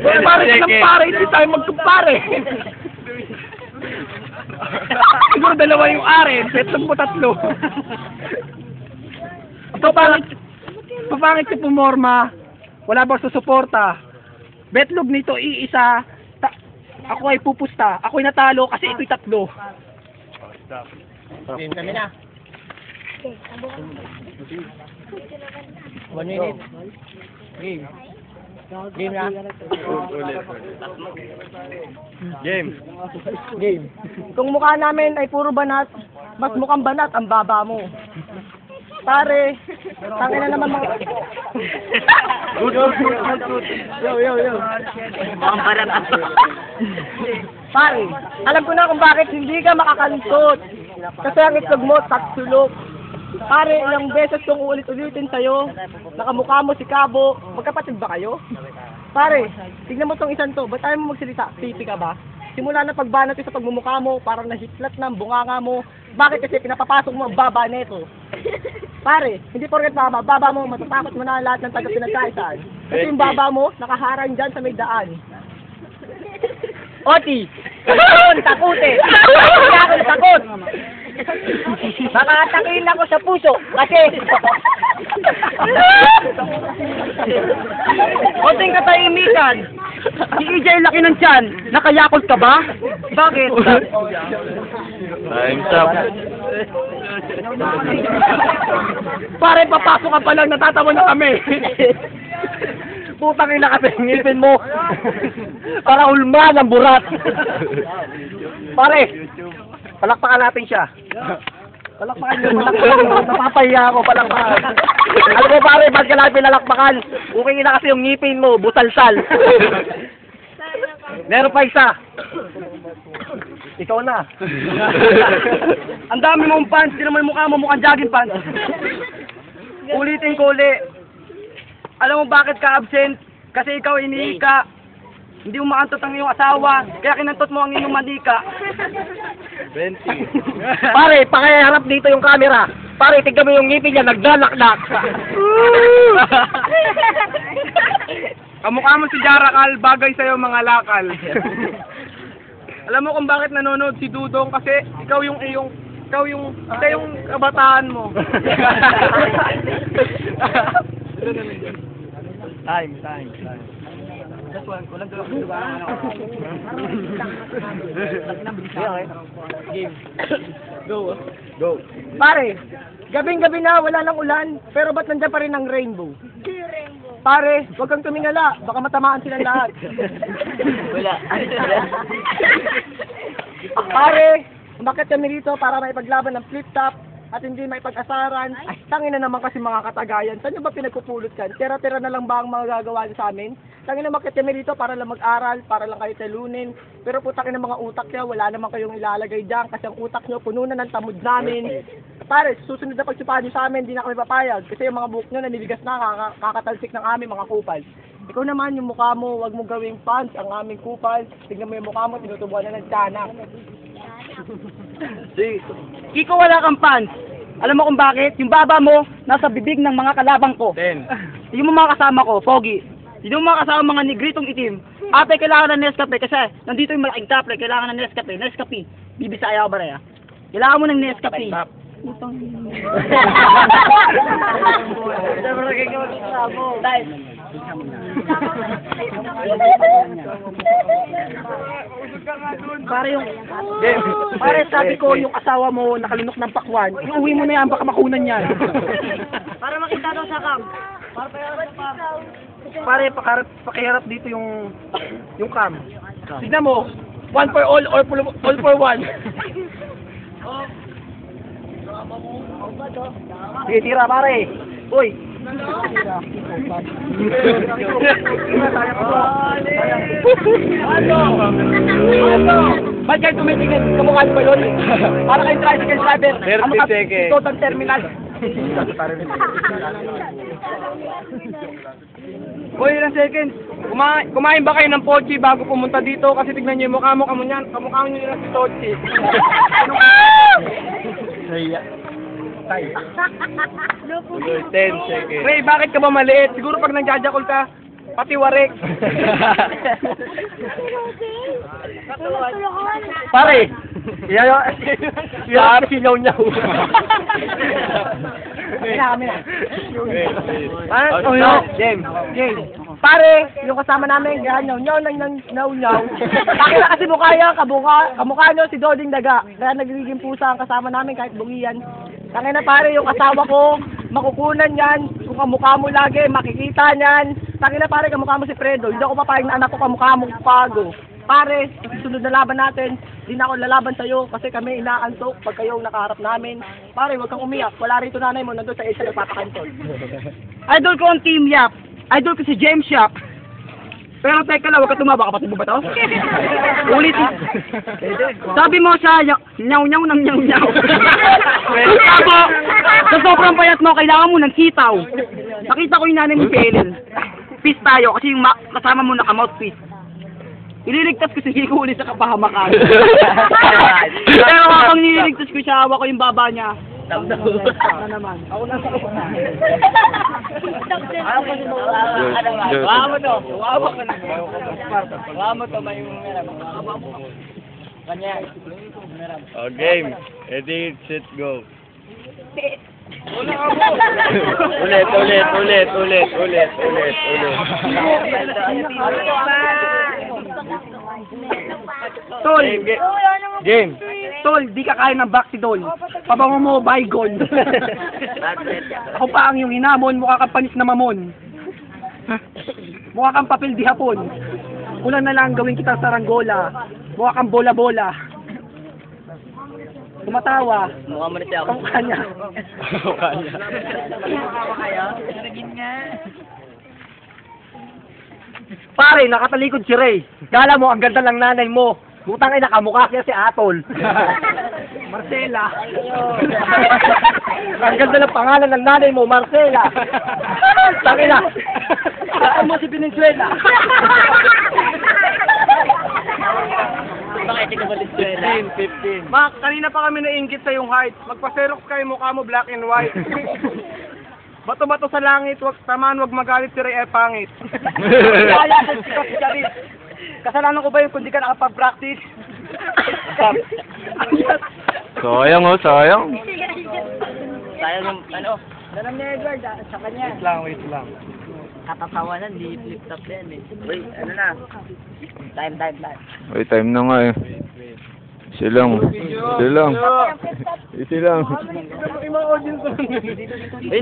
Pare ka ng pare, hindi tayo magkumpare. Siguro dalawa yung are, betlog mo tatlo. Papangit si Pumorma, wala bang susuporta. Betlog nito iisa, ako ay pupusta, ako'y natalo kasi ito'y tatlo. Game kami na. 1 minute. Game. Game na. Game. Game. Kung mukha namin ay puro banat, mas mukhang banat ang baba mo. Pare, tangin na naman mga... Yo. Mukhang banat. Pare, alam ko na kung bakit hindi ka makakalusot. Kasi ang itlog mo, tatsulok. Pare, ilang beses kong ulit-ulitin sa'yo. Nakamukha mo si Cabo. Magkapatid ba kayo? Pare, tignan mo tong isang to. Ba't ayaw mo magsalita? Pipi ka ba? Simula na pagbanat sa pagmumukha mo, parang nahitlat na ang bunganga mo. Bakit kasi pinapapasok mo ang baba neto? Pare, hindi porket baba mo, matatakot mo na lahat ng taga-pinagkaitan. Kasi yung baba mo, nakaharang dyan sa may daan. Oti! Takute! Hindi ako takot! Makatakin ako sa puso kasi konting katahimikan. Si EJ laki ng tiyan. Nakayakot ka ba? Bakit? Time's up. Pare, papasok ka pa lang, natatawa na kami. Putang ina kasi ngipin mo. Para ulma ng burat. Pare, palakpakan natin siya. Palakpakan niyo, napapahiya ako, palakpakan. Alam mo pare, ba't ka natin pinalakpakan? Okay na kasi yung ngipin mo, busalsal. Meron pa isa. Ikaw na. Ang dami mong pants, di naman mukha mo mukhang jogging pants. Ulitin ko uli. Alam mo bakit ka absent? Kasi ikaw iniika. Hindi mo maantot ang iyong asawa, kaya kinantot mo ang iyong manika. 20. Pare, pakiharap dito yung camera. Pare, tignan mo yung ngipin niya, naglalakdak. Kamukha mo si Jarakal, bagay sa'yo mga lakal. Alam mo kung bakit nanonood si Dudong? Kasi ikaw yung kabataan mo. Time. That's one. Walang Game. Go. Pare, gabing-gabi na, wala nang ulan, pero ba't nandiyan pa rin ang rainbow? Pare, huwag kang tumingala, baka matamaan silang lahat. Wala. Pare, bakit kami rito para maipaglaban ng flip-top at hindi maipag-asaran? Ay, tangin na naman kasi mga katagayan. Saan nyo ba pinagpupulot kan? Tira-tira na lang ba ang mga gagawa nyo sa amin? Tangin na bakit kami rito para lang mag-aral, para lang kayo talunin. Pero putangin ng mga utak nyo, wala naman kayong ilalagay dyan kasi ang utak nyo puno na ng tamod namin. Pare, susunod na pagsupahan nyo sa amin, hindi na kami papayag. Kasi yung mga buhok nyo naniligas na, kakatalsik ng aming mga kupal. Ikaw naman, yung mukha mo, wag mo gawing pants ang aming kupal. Tignan mo yung mukha mo, tinutubuan na ng tiyanak. Kiko, wala kang pants. Alam mo kung bakit? Yung baba mo, nasa bibig ng mga kalabang ko. 10. Yung mga kasama ko, pogi. Yung mga kasama mga negritong itim. Ate, kailangan ng Nescafe kasi nandito yung malaking taple, kailangan ng Nescafe. Nescafe. Bibisaya ko ba rin? Kailangan mo ng Nescafe. Utang. Pare sabi ko yung asawa mo nakalinok ng pakwan, iuwi mo na yan, baka makunan yan. Para makita daw sa cam. Pare, pakiharap dito yung cam. Tignan mo, one for all for one. Sige, tira pare. Uy. Ba't kayo tumitingin? Kamukha niyo ba yun? Para kayong tricycle driver. 30 seconds. Total terminal. Uy, ilang seconds. Kumain ba kayo ng pochi bago pumunta dito? Kasi tignan niyo yung mukha mo kamukha nyo yung pochi. 10 seconds. Ray, bakit ka ba maliit? Siguro pag nagjajakol ka, Pati warik. Pare, yan sinyaw niya. Kami na. James. Pare, yung kasama namin, ganyan, nyaw. Bakit kasi mukha yan, kamukha nyo si Doding Daga. Kaya nagiging pusa ang kasama namin kahit bungiyan. Tangin na pare, yung asawa ko, makukunan yan. Kung kamukha mo lagi, makikita niyan. Tangin na pare, kamukha mo si Fredo. Hindi ako papayag na anak ko kamukha mo Pago. Pare, susunod na laban natin. Hindi na ako lalaban sa'yo kasi kami inaantok pag kayo ang nakaharap namin. Pare, huwag kang umiyak. Wala rito nanay mo, nandun sa isa nagpapakantol. Idol ko ang Team Yap. Idol ko si James Yap. Pero teka lang, huwag ka tumaba. Kapatid mo ba to? Ulitin. Sabi mo siya, nyaw-nyaw ng nyaw-nyaw. Sabo, sa sobrang payat mo, kailangan mo ng sitaw. Nakita ko yung nanay mo si Ellen. Peace tayo, kasi yung kasama mo naka-mouthpiece. Ililigtas ko si Kiko ulit sa kapahamakan. Pero habang nililigtas ko siya, hawa ko yung baba niya. Ako naman. Ako na sa una. Wamo to. Wamo ka na. Wamo to may kanya. Oh, game. Ready, set, go. Ulit. Tol, Game. Tol, di ka kaya ng Baxidol. Pabango mo, Baygon. Ako pa ang yung hinamon, mukha kang panis na mamon. Mukha kang papel di hapon. Kulang na lang gawin kitang saranggola. Mukha kang bola-bola. Tumatawa. Mukha mo na siya. Kamukha niya. Pare, nakatalikod si Ray. Kala mo, ang ganda ng nanay mo. Butang ay nakamukha siya si Atol. Marcela. Ang ganda ng pangalan ng nanay mo, Marcela. Tangina. Saan mo si Venezuela? Bakit ka Venezuela? 15. Mac, kanina pa kami nainggit sa yung height. Magpa-xerox kayo mukha mo black and white. Bato-bato sa langit, wag taman, wag magalit si Ray pangit. Kasalanan ko ba yun kung di ka nakapag-practice? Sayang oh, sayang. Sayang yung, ano? Ganun ni Edward, sa kanya. Wait lang. Katatawanan, di flip-top yan eh. Wait, ano na? Time. Wait, time na nga eh. Silang. Ayun,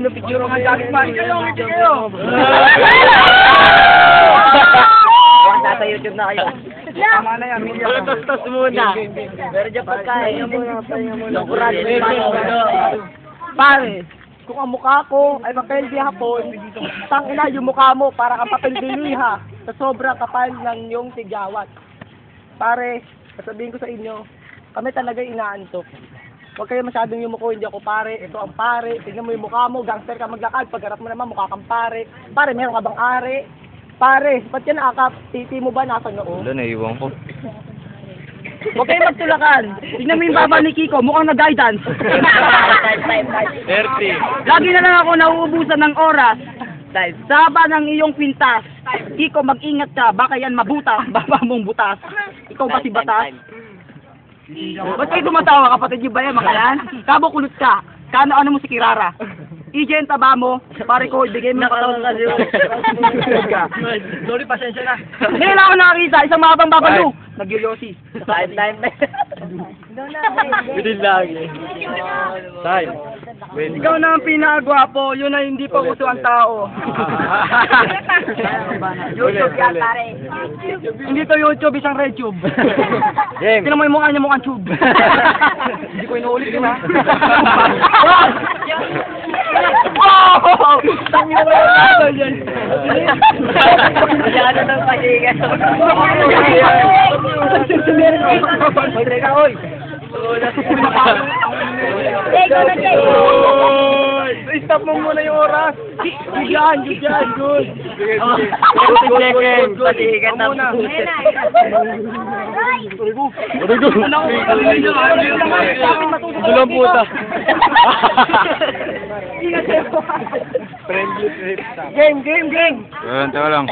no, picture nga gamit pa. Kayo! Nasa YouTube na kayo. Tama na yan. Tos muna. Pero dyan pagkain. Nakuran. Pare, kung ang mukha ko ay papel di hapon, tangina yung mukha mo para kang papel di liha sa sobrang kapal ng iyong tigyawat. Pare, sasabihin ko sa inyo, kami talaga inaantok. Huwag kayo masyadong yumuko, hindi ako pare, ito ang pare, tignan mo yung mukha mo, gangster ka maglakad, pagharap mo naman mukha kang pare. Pare, meron ka bang are? Pare, ba't yan nakakap? Titi mo ba nasa noo? Wala, naiwan ko. Huwag kayo magtulakan. Tignan mo yung baba ni Kiko, mukhang nag-guidance. 30. Lagi na lang ako nauubusan ng oras. Saba ng iyong pintas. Kiko, mag-ingat ka, baka yan mabutas, baba mong butas. Ikaw ba si Batas? Ba't kayo tumatawa, kapatid niyo ba yan, makalan? Kabo kulot ka, ano mo si Kirara? EJ, taba mo, pare ko, ibigay mo yung katawan ka. Sorry, pasensya na. Ngayon ako nakakita, isang mahabang babalo. Nagyoyosi. Time. Bidin lang eh. Time. Wait. Ikaw na ang pinagwapo, yun ay hindi pa uso ang tao. YouTube yan, pare. Hindi to YouTube, isang RedTube. Game. Tingnan mo yung mukha niya, mukhang tube. Hindi ko inuulit yun, ha? Tangina mo yung aso dyan. Masyado ng pasigas. Teka, oy. Ikaw na kayo. Stop mo muna yung oras. Good yan, good. Sige, Oh, sige. 30 seconds. Patikan na. Muna. Ito lang puta. Friendly trip. Game. Teka lang.